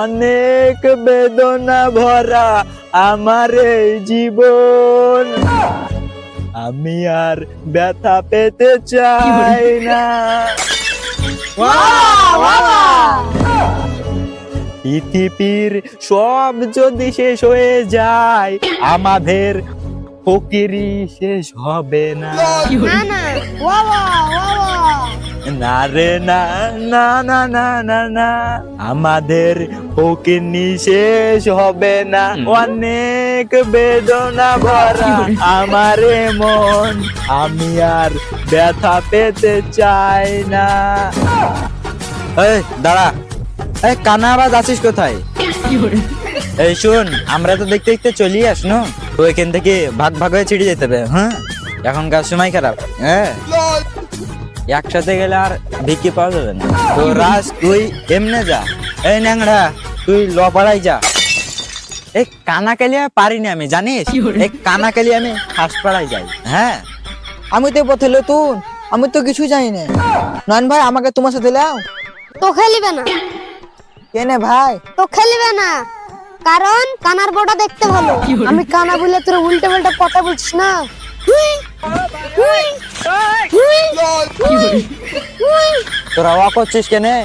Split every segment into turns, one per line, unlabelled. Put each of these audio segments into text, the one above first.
অনেক বেদনা ভরা আমার এই জীবন, আমি আর ব্যথা পেতে চাই না। পৃথিবীর সব যদি শেষ হয়ে যায়, আমাদের ফকিরি শেষ হবে না। না রে না না না না না না, আমাদের ফকিরি শেষ হবে না। অনেক বেদনা ভরা আমার মন, আমি আর ব্যথা পেতে চাই না। এই দাঁড়া, এই কানা আবার যাচ্ছিস কোথায়? এই শুন, আমরা তো দেখতে দেখতে চলি আসনো, তো এখান থেকে ভাগ ভাগ হয়ে ছিড়ে যেতে হবে। হ্যাঁ, এখনকার সময় খারাপ। হ্যাঁ, একসাথে গেলে আর ভিক্ষি পাওয়া যাবে না। তো রাজ তুই এমনে যা, এই ন্যাংড়া তুই লপাড়াই যা। এই কানাকালি পারিনি আমি, জানিস? এই কানাকালি আমি হাসপাড়ায় যাই। হ্যাঁ,
আমি তো পথে নতুন, আমি তো কিছু জানি না। নয়ন ভাই, আমাকে তোমার সাথে লাও।
তো খেলিবে না,
কেনে ভাই?
তো খেলিবে না, কারণ কানার বড়া দেখতে ভালো। আমি কানা বলে তোর উল্টে পাল্টা কথা বলছিস না।
তোরা ওয়া করছিস কেনে?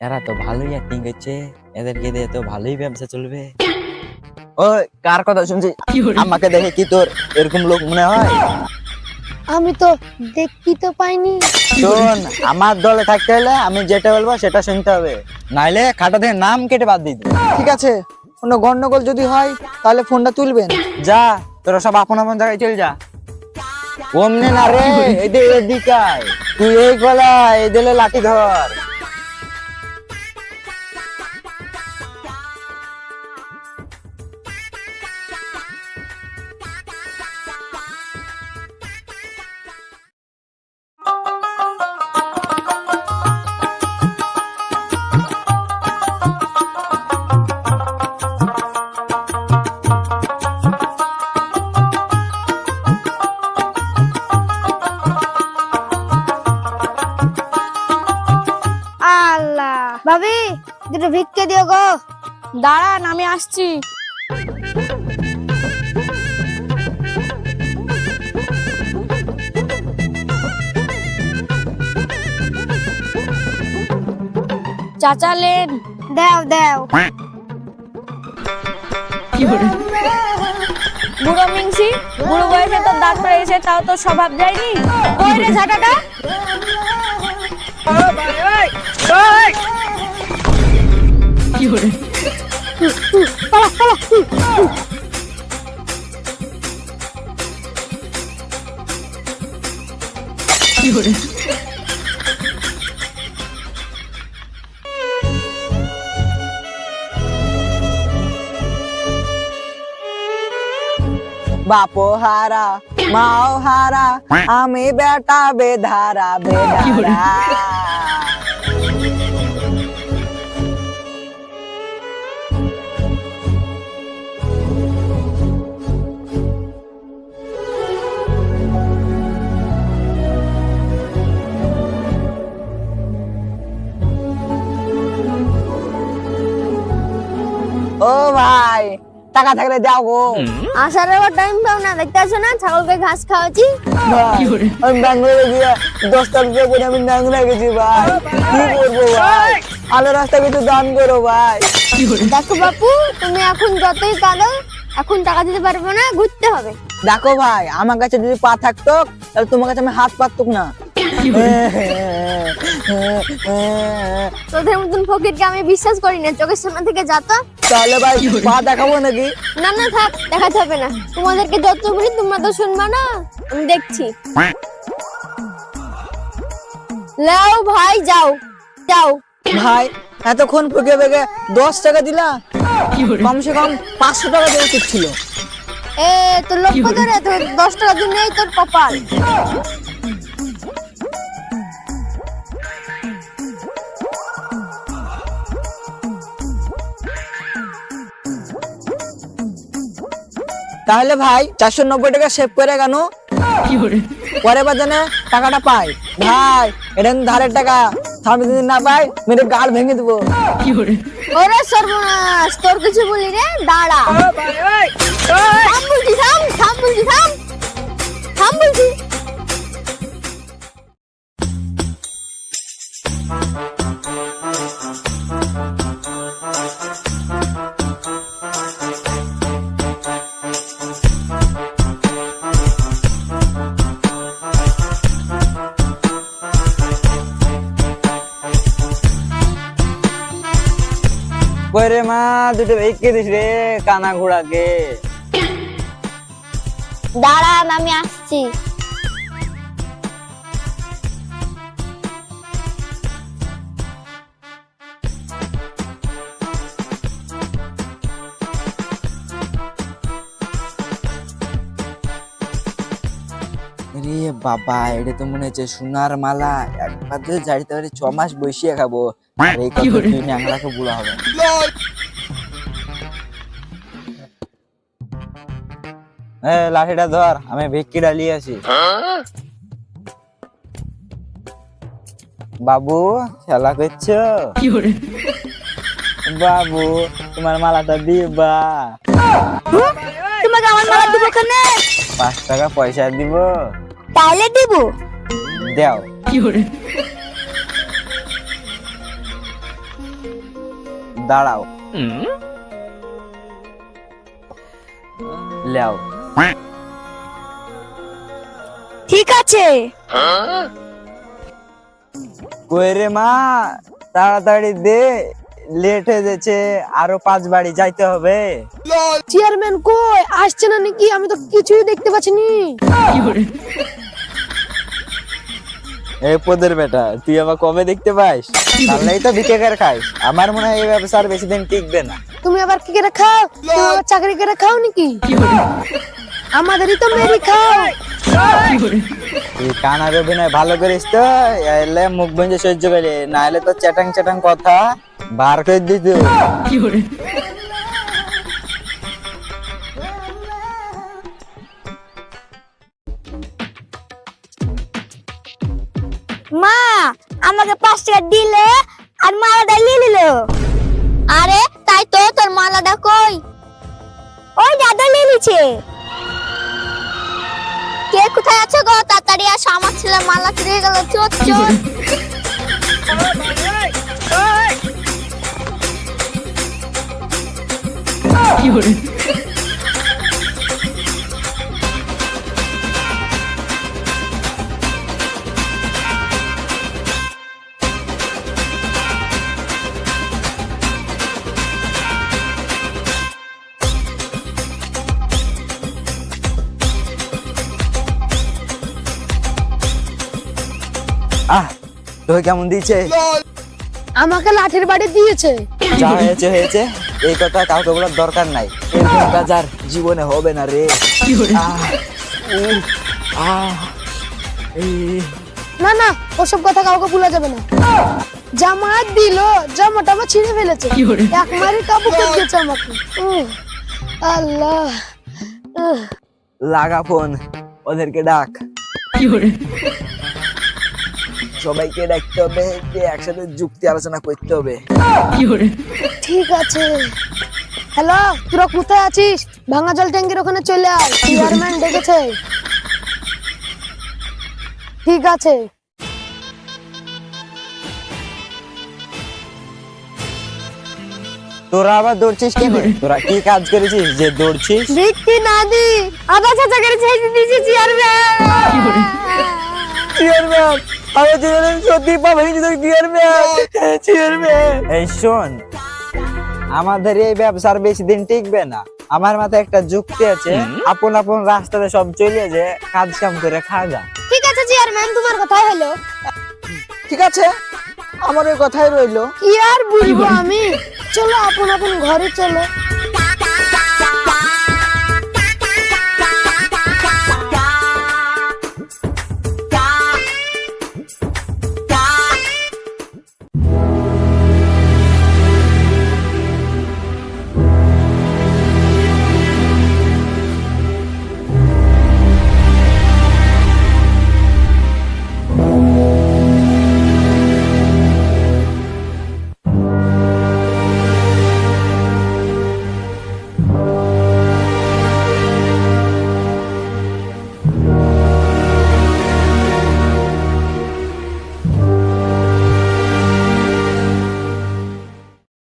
এরা তো ভালোই অ্যাক্টিং করছে, এদেরকে দিয়ে তো ভালোই ব্যবসা চলবে। ওই কার কথা শুনছিস? আমাকে দেখে কি তোর এরকম লোক মনে হয়?
আমি তো দেখতে তো পাইনি।
শোন, আমার দলে থাকতে হলে আমি যেটা বলবো সেটা শুনতে হবে, নাইলে খাটা থেকে নাম কেটে বাদ দিয়ে দিবি।
ঠিক আছে, কোনো গন্ডগোল যদি হয় তাহলে ফোনটা তুলবেন।
যা, তোরা সব আপন আপন জায়গায় চল যা। ওমনে না রে, এদের এদিকে আয়। তুই এই গলা এদেলে লাঠি ধর।
আল্লাহ, ভাবি দুটো ভিক্ষে দিও গো।
দাঁড়ান, আমি আসছি। চাচা লেন।
দাও দাও।
বুড়ো মিংসি, বুড়ো বয়সে তোর দাঁত পড়ে গেছে, তাও তোর স্বভাব যায়নি। কই রে ঝাঁটাটা?
বাপো হারা মাও হারা, আমি বেটা বেধারা বেধারা। ও ভাই, টাকা থাকলে দাও গো।
আসার আবার টাইম পাও না, দেখতে আসো না ছাগলকে ঘাস খাওয়াচ্ছি।
ভাই, আমি ব্যাঙ্গালোরে গিয়ে 10 টাকা করে আমি নাংরা গেছি ভাই। কি করবো ভাই? আলো রাস্তা কিছু দান করো ভাই।
দেখো বাপু, তুমি এখন যতই কাঁদো, এখন টাকা দিতে পারবো না, ঘুরতে হবে।
দেখো ভাই, আমার কাছে যদি পা থাকতো তাহলে তোমার কাছে আমি হাত পাততুক না।
তোদের মতন ফকিরকে আমি বিশ্বাস করি না, চোখের সামনে থেকে যাতো।
তাহলে ভাই পা দেখাবো নাকি?
না না থাক, দেখাতে হবে না। তোমাদেরকে যত বলি তোমরা তো শুনবা না, আমি দেখছি। লাও ভাই, যাও যাও।
ভাই এতক্ষণ ফুকে বেগে 10 টাকা দিলা, কমসে কম 500 টাকা দেওয়া উচিত ছিল।
এ তোর লক্ষ্য ধরে তোর 10 টাকা দিন নেই, তোর কপাল।
তাহলে ভাই 490 টাকা সেভ করে কেন? পরে বার জানে টাকাটা পাই। ভাই এটা ধারের টাকা, সামনে যদি না পাই মেরে গাল ভেঙে দেবো।
ওরে সর্বনাশ, তোর কিছু বলি রে, দাঁড়া। থাম বলছি, থাম, থাম বলছি, থাম, থাম বলছি।
কই রে মা, দুটো ভেঙে দিস রে কানা ঘোড়াকে।
দাঁড়ান, আমি আসছি।
রে বাবা, এটা তো মনে হচ্ছে সোনার মালা। একবার যদি জাড়িতে পারি 6 মাস বসিয়ে খাবো। আর এই কথা তুই ন্যাংরাকে বুড়া হবে। লাঠিটা ধর, আমি ভিক্ষি ডালিয়ে আসি। বাবু খেলা করছো? বাবু তোমার মালাটা দিবা?
তোমাকে আমার মালা দিব কেন?
5 টাকা পয়সা দিব।
তাহলে দিব।
দাও। দাঁড়াও, লেও।
ঠিক আছে।
কই রে মা, তাড়াতাড়ি দে, লেট হয়ে যাচ্ছে, আরো 5 বাড়ি যাইতে হবে।
চেয়ারম্যান কই আসছে না নাকি? আমি তো কিছুই দেখতে পাচ্ছি নি।
এই পদের বেটা, তুই আবার কবে দেখতে পাইস? তাহলেই তো ভিক্ষে করে খাইস। আমার মনে হয় এই ব্যবসা আর বেশি দিন টিকবে না।
তুমি আবার কি করে খাও? তুমি আবার চাকরি করে খাও নাকি? আমাদেরই তো মেরি খাও।
তুই কানার অভিনয় ভালো করিস তো, এলে মুখ ভেঙে সহ্য করে, না হলে তো চ্যাটাং চ্যাটাং কথা বার করে দিত।
মা আমাকে 5 টাকা দিলে আর মালাটা নিয়ে নিল। আরে তাই তো, তোর মালাটা কই? ওই দাদা নিয়ে নিছে। কে কোথায় আছে গো? তাড়াতাড়ি আসো, আমার ছেলে মালা চুরি গেল। চোর চোর।
তোকে কেমন দিয়েছে?
আমাকে লাঠির বাড়ি দিয়েছে।
যা হয়েছে হয়েছে, এই কথা কাউকে বলার দরকার নাই। এরকম কাজ আর জীবনে হবে না রে।
না না, ওসব কথা কাউকে ভুলা যাবে না। জামা দিল, জামাটা আমার ছিঁড়ে ফেলেছে। এক মারি কাবু করে দিয়েছে আমাকে। আল্লাহ।
লাগা ফোন, ওদেরকে ডাক। সবাইকে ডাকতে হবে, একসাথে যুক্তি আলোচনা করতে হবে।
ঠিক আছে। হ্যালো, তোরা কোথায় আছিস? ভাঙা জল ট্যাঙ্কির ওখানে চলে আয়, চেয়ারম্যান ডেকেছে। ঠিক আছে।
তোরা আবার দৌড়ছিস কেন? তোরা কি কাজ করেছিস যে দৌড়ছিস?
ভিক্ষি না দি, আধা চাচা করে ছেড়ে দিয়েছি চেয়ারম্যান।
চেয়ারম্যান, আমি চেয়ারম্যান সত্যি পা ভেঙে দিয়েছি। Chairman, chairman. এই শোন, আমাদের এই ব্যবসার বেশি দিন টিকবে না। আমার মাথায় একটা যুক্তি আছে, আপন আপন রাস্তাতে সব চলে যে কাজ কাম করে খাগা।
ঠিক আছে চেয়ারম্যান, তোমার কথাই হলো।
ঠিক আছে, আমার ওই কথাই রইলো।
কি আর বলবো আমি। চলো আপন আপন ঘরে চলো।